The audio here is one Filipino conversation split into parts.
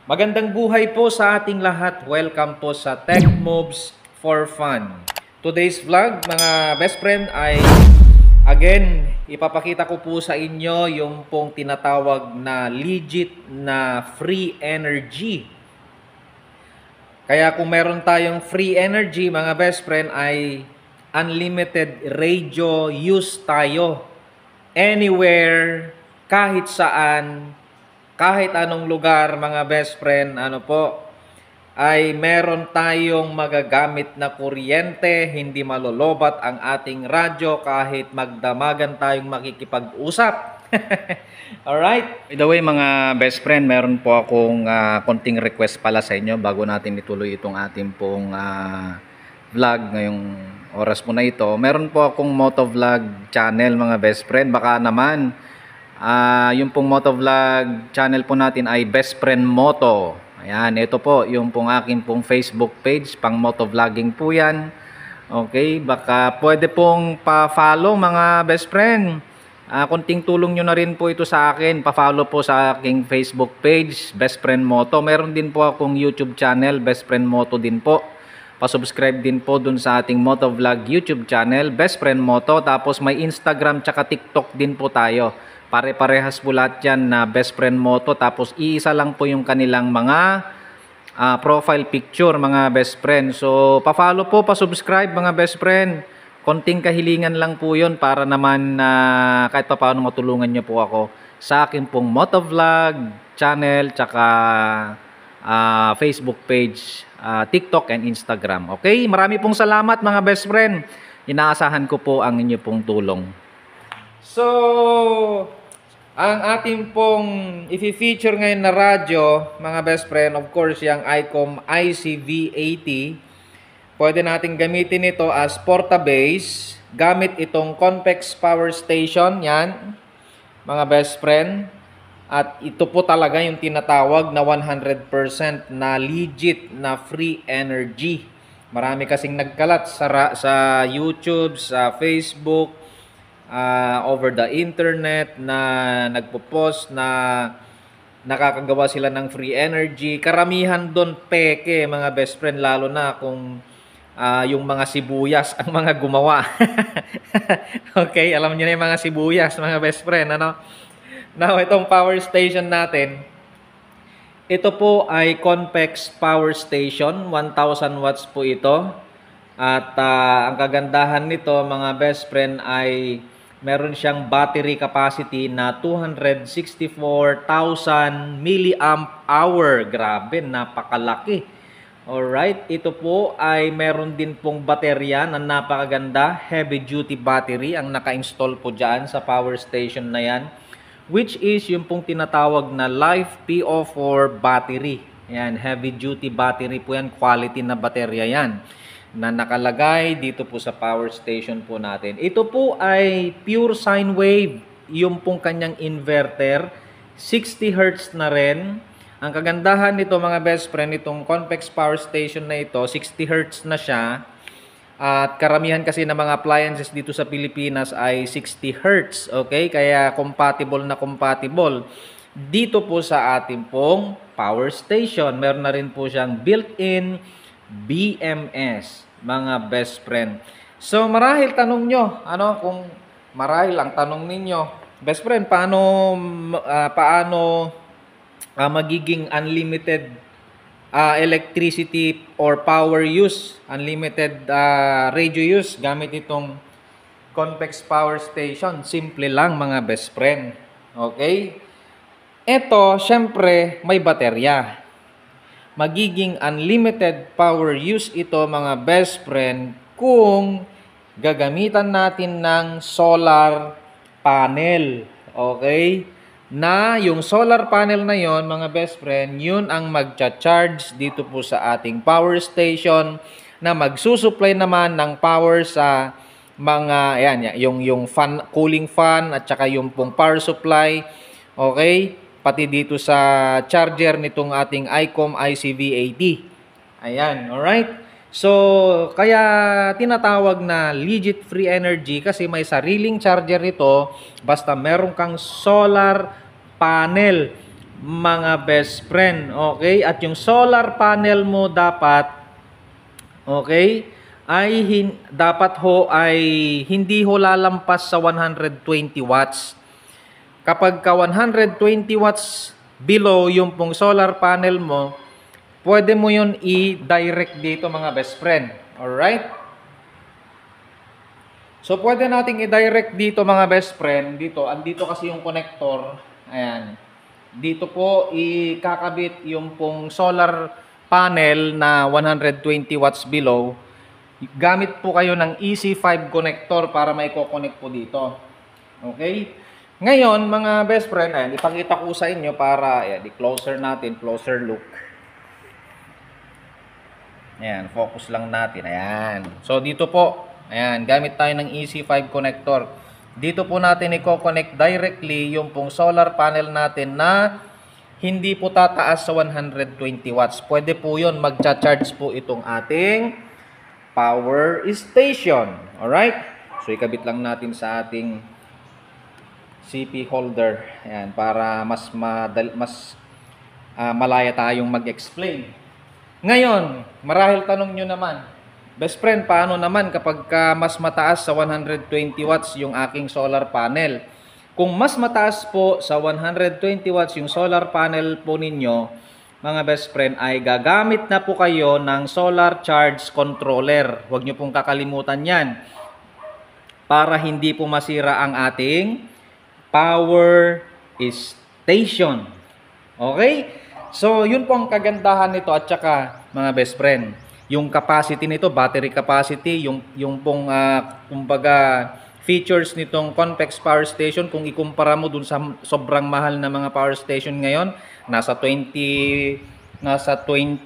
Magandang buhay po sa ating lahat. Welcome po sa Tech Moves for Fun. Today's vlog, mga best friend, ay again, ipapakita ko po sa inyo yung pong tinatawag na legit na free energy. Kaya kung meron tayong free energy, mga best friend, ay unlimited radio use tayo. Anywhere, kahit saan, kahit anong lugar, mga best friend, ay meron tayong magagamit na kuryente, hindi malolobat ang ating radyo kahit magdamagan tayong makikipag-usap. Alright? By the way, mga best friend, meron po akong konting request pala sa inyo bago natin ituloy itong ating pong vlog ngayong oras po na ito. Meron po akong motovlog channel, mga best friend. Baka naman yung pong motovlog channel po natin ay Best Friend Moto. Ayan, ito po yung pong akin pong Facebook page, pang motovlogging po yan. Okay, baka pwede pong pa-follow, mga best friend. Konting tulong nyo na rin po ito sa akin. Pa-follow po sa aking Facebook page, Best Friend Moto. Meron din po akong YouTube channel, Best Friend Moto din po. Pa-subscribe din po dun sa ating motovlog YouTube channel, Best Friend Moto. Tapos may Instagram tsaka TikTok din po tayo. Pare-parehas po lahat yan na Best Friend Moto. Tapos iisa lang po yung kanilang mga profile picture, mga best friend. So pa-follow po, pa-subscribe, mga best friend. Konting kahilingan lang po yun para naman kahit pa paano matulungan nyo po ako sa akin pong motovlog channel tsaka Facebook page, TikTok and Instagram. Okay, marami pong salamat, mga best friend. Inaasahan ko po ang inyo pong tulong. So, ang ating pong i-feature ngayon na radyo, mga best friend, of course, yung ICOM ICV80. Pwede natin gamitin ito as porta-base gamit itong Conpex Power Station. Yan, mga best friend. At ito po talaga yung tinatawag na 100% na legit na free energy. Marami kasing nagkalat sa YouTube, sa Facebook, over the internet na nagpo-post na nakakagawa sila ng free energy. Karamihan doon peke, mga best friend, lalo na kung yung mga sibuyas ang mga gumawa. Okay, alam niyo na yung mga sibuyas, mga best friend, ano? Now, itong power station natin, ito po ay Conpex Power Station, 1,000 watts po ito. At ang kagandahan nito, mga best friend, ay meron siyang battery capacity na 264,000 milliamp hour. Grabe, napakalaki. Alright, ito po ay meron din pong baterya na napakaganda, heavy duty battery ang naka-install po dyan sa power station na yan, which is yung pong tinatawag na Life PO4 battery. Yan, heavy duty battery po yan, quality na baterya yan na nakalagay dito po sa power station po natin. Ito po ay pure sine wave, yung pong kanyang inverter, 60 Hz na rin. Ang kagandahan nito, mga best friend, itong Conpex Power Station na ito, 60 Hz na siya. At karamihan kasi ng mga appliances dito sa Pilipinas ay 60 Hz. Okay? Kaya compatible na compatible. Dito po sa ating pong power station, meron na rin po siyang built-in BMS, mga best friend. So marahil tanong nyo, kung marahil ang tanong ninyo, best friend, paano magiging unlimited electricity or power use, unlimited radio use gamit itong Conpex Power Station? Simple lang, mga best friend. Okay? Ito, syempre, may baterya. Magiging unlimited power use ito, mga best friend, kung gagamitan natin ng solar panel. Okay? Na yung solar panel na yon, mga best friend, yun ang magcha-charge dito po sa ating power station na magsusupply naman ng power sa mga, yung fan, cooling fan at saka yung pong power supply. Okay? Pati dito sa charger nitong ating ICOM ICV80. Ayan, alright? So, kaya tinatawag na legit free energy kasi may sariling charger ito basta meron kang solar panel mga best friend. Okay? At yung solar panel mo dapat, okay, dapat ho ay hindi ho lalampas sa 120 watts. Kapag ka 120 watts below yung pong solar panel mo, pwede mo yun i-direct dito mga best friend. Alright? So, pwede nating i-direct dito mga best friend. Dito, andito kasi yung connector. Ayan. Dito po, ikakabit yung pong solar panel na 120 watts below. Gamit po kayo ng EC5 connector para may connect po dito. Okay? Ngayon, mga best friend, ayan, ipakita ko sa inyo para, ayan, i-closer natin, closer look. Ayan, focus lang natin. Ayan. So, dito po, ayan, gamit tayo ng EC5 connector. Dito po natin i-connect directly yung pong solar panel natin na hindi po tataas sa 120 watts. Pwede po yun, magcha-charge po itong ating power station. Alright? So, ikabit lang natin sa ating CP holder. Ayan, para mas malaya tayong mag-explain. Ngayon, marahil tanong nyo naman, best friend, paano naman kapag mas mataas sa 120 watts yung aking solar panel? Kung mas mataas po sa 120 watts yung solar panel po ninyo, mga best friend, ay gagamit na po kayo ng solar charge controller. Huwag nyo pong kakalimutan yan para hindi po masira ang ating power station. Okay? So, yun po ang kagandahan nito at saka mga best friend. Yung capacity nito, battery capacity, yung pong kumbaga features nitong Convex Power Station, kung ikumpara mo dun sa sobrang mahal na mga power station ngayon, nasa 25, 30,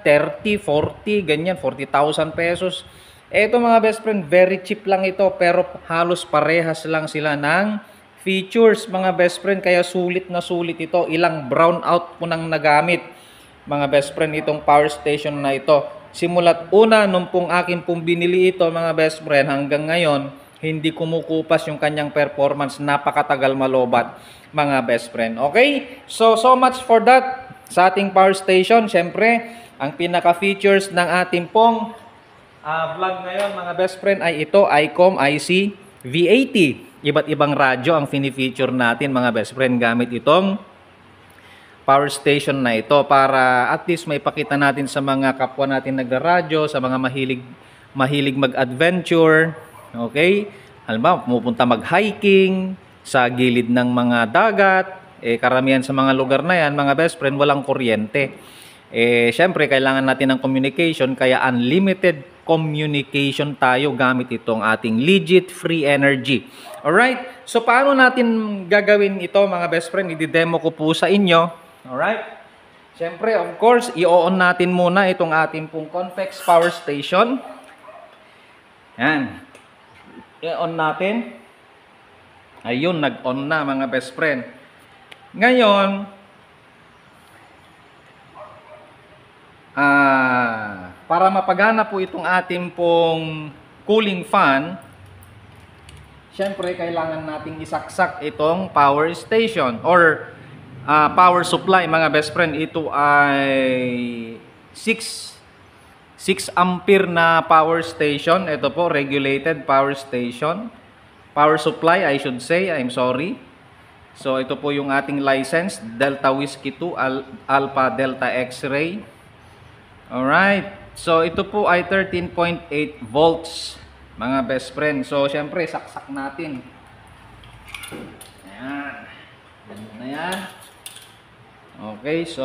40, ganyan, 40,000 pesos. Eto mga best friend, very cheap lang ito pero halos parehas lang sila ng features mga best friend, kaya sulit na sulit ito. Ilang brownout po nang nagamit mga best friend itong power station na ito. Simulat una nung pong akin pong binili ito mga best friend hanggang ngayon, hindi kumukupas yung kanyang performance. Napakatagal malobat mga best friend. Okay? So much for that sa ating power station. Siyempre, ang pinaka-features ng ating pong vlog ngayon mga best friend ay ito, ICOM IC V80. Iba't ibang radyo ang fini-feature natin mga best friend gamit itong power station na ito para at least may pakita natin sa mga kapwa natin nagra-radyo, sa mga mahilig mag-adventure. Okay? Halimbawa, pumupunta mag-hiking sa gilid ng mga dagat. Karamihan sa mga lugar na yan, mga best friend, walang kuryente. Syempre, kailangan natin ng communication, kaya unlimited communication tayo gamit itong ating legit free energy. Alright? So, paano natin gagawin ito, mga best friend? I-demo ko po sa inyo. Alright? Syempre, of course, i-on natin muna itong ating pong Convex Power Station. Yan. I-on natin. Ayun, nag-on na, mga best friend. Ngayon, para mapagana po itong ating pong cooling fan, syempre kailangan nating isaksak itong power station or power supply mga best friend. Ito ay 6 ampere na power station. Ito po, regulated power station. Power supply, I should say. I'm sorry. So ito po yung ating license, Delta Whiskey 2 Alpha Delta X-Ray. Alright. So ito po ay 13.8 volts mga best friend. So syempre saksak natin. Ayan. Ganun na yan. Okay, so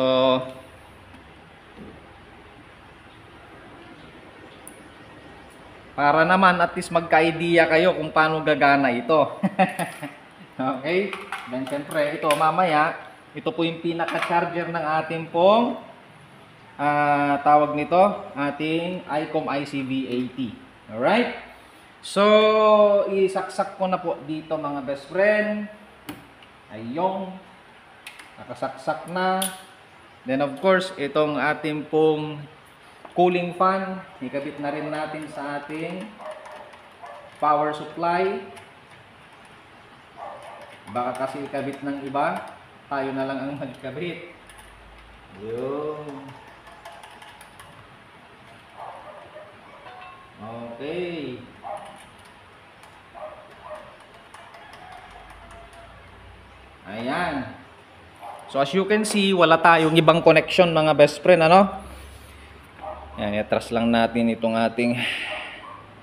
para naman at least magka-idea kayo kung paano gagana ito. Okay? Then syempre ito mamaya, ito po yung pinaka-charger ng ating pong tawag nito, ating ICOM ICV80. Alright? So, isaksak ko na po dito mga best friend. Ayong. Nakasaksak na. Then of course, itong ating pong cooling fan. Ikabit na rin natin sa ating power supply. Baka kasi ikabit ng iba. Tayo na lang ang magkabit. Yun. Okay. Ayan. So as you can see, wala tayong ibang connection mga best friend, ano? Ayan, i-atras lang natin itong ating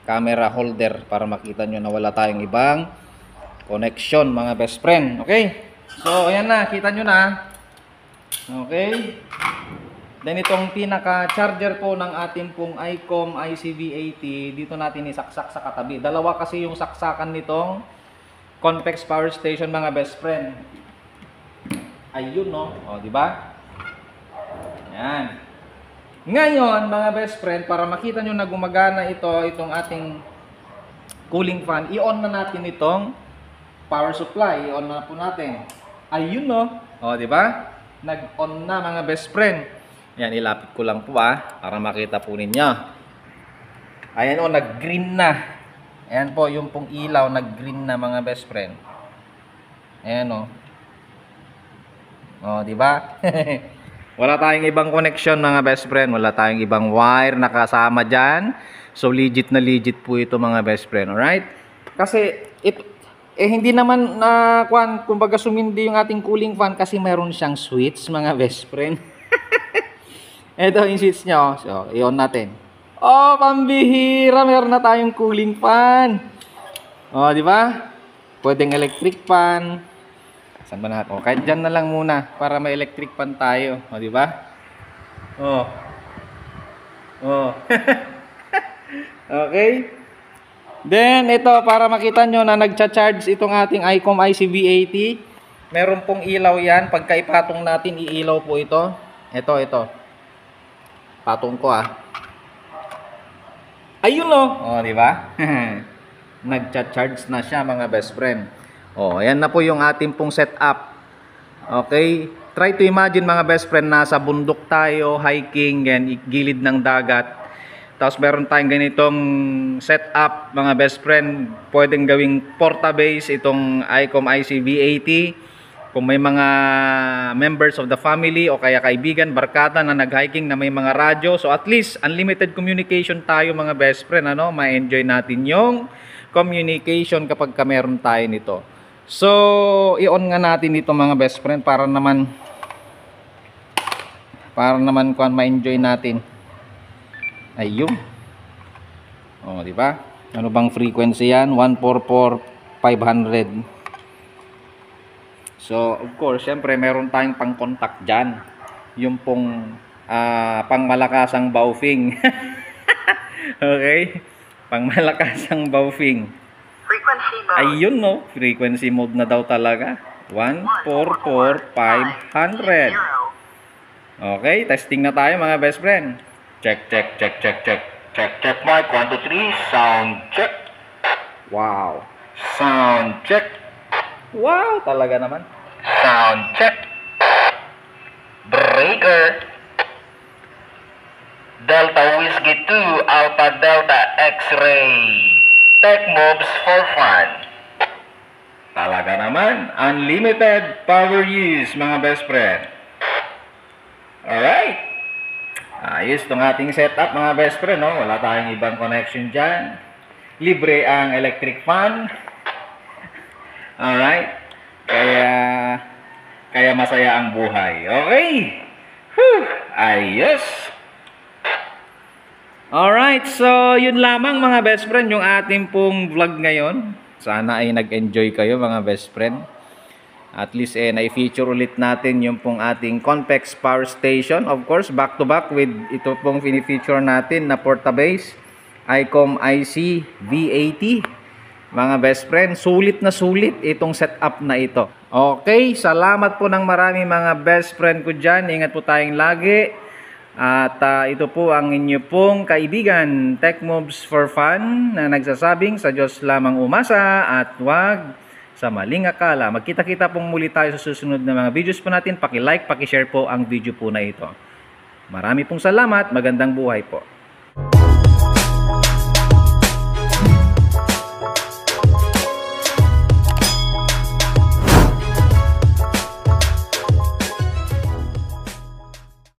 camera holder para makita nyo na wala tayong ibang connection mga best friend. Okay? So ayan na, kita nyo na. Okay? Then itong pinaka-charger po ng ating pong ICOM ICV80, dito natin isaksak sa katabi. Dalawa kasi yung saksakan nitong Convex Power Station mga best friend. Ayun, no? O, di ba? Yan. Ngayon, mga best friend, para makita nyo na gumagana itong ating cooling fan, i-on na natin itong power supply. I-on na po natin. Ayun, no? O, di ba? Nag-on na, mga best friend. Yan, ilapit ko lang po, para makita po ninyo. Ayan, o, nag-green na. Ayan po, yung pong ilaw, nag-green na, mga best friend. Ayan, o. Oh, di ba? Wala tayong ibang connection mga best friend, wala tayong ibang wire na kasama diyan. So legit na legit po ito mga best friend, alright? Kasi hindi naman na kumbaga sumindi yung ating cooling fan kasi mayroon siyang switch mga best friend. Ito yung switch niya, oh. So, i-on natin. Oh, pambihira, meron na tayong cooling fan. Oh, di ba? Pwedeng electric fan. Saan ba natin? O, kahit dyan na lang muna para may electric fan tayo. O, di ba? O. O. Okay. Then, ito, para makita nyo na nagcha-charge itong ating ICOM ICV80. Meron pong ilaw yan. Pagka ipatong natin, iilaw po ito. Ito. Patong ko, Ayun, o. O, di ba? Nagcha-charge na siya, mga best friend. Oh, ayan na po yung ating pong setup. Okay? Try to imagine mga best friend, nasa bundok tayo, hiking, yan, gilid ng dagat. Tapos meron tayong ganitong setup mga best friend. Pwedeng gawing porta-base itong ICOM ICV80. Kung may mga members of the family o kaya kaibigan, barkada na nag-hiking na may mga radyo. So at least unlimited communication tayo mga best friend. Ano? Ma-enjoy natin yung communication kapag meron tayo nito. So, i-on nga natin ito mga best friend para naman ma-enjoy natin. Ayun. Oh, di ba? Ano bang frequency yan? 144,500. So, of course, syempre meron tayong pang-contact diyan. Yung pong pangmalakasang baufing. Okay? Pangmalakasang baufing. Frequency mode. Ayun, no? Frequency mode na daw talaga. 144,500. Okay, testing na tayo mga best friend. Check. Check, mic. 1, 2, 3. Sound check. Wow. Sound check. Wow, talaga naman. Sound check. Breaker. Delta Whiskey 2, Alpha Delta X-Ray. Tech moves for fun. Talaga naman, unlimited power use mga best friend. Alright. Ayos itong ating setup mga best friend, no? Wala tayong ibang connection dyan. Libre ang electric fan. Alright. Kaya masaya ang buhay. Okay. Whew. Ayos. Alright, so yun lamang mga best friend yung ating pong vlog ngayon. Sana ay nag-enjoy kayo mga best friend. At least na-feature ulit natin yung pong ating Convex Power Station. Of course, back to back with ito pong fini-feature natin na porta-base ICOM IC V80. Mga best friend, sulit na sulit itong setup na ito. Okay, salamat po ng marami mga best friend ko dyan. Ingat po tayong lagi. At ito po ang inyo pong kaibigan, Tech Moves for Fun, na nagsasabing sa Diyos lamang umasa at wag sa maling akala. Magkita-kita pong muli tayo sa susunod na mga videos po natin. Paki-like, paki-share po ang video po na ito. Marami pong salamat. Magandang buhay po.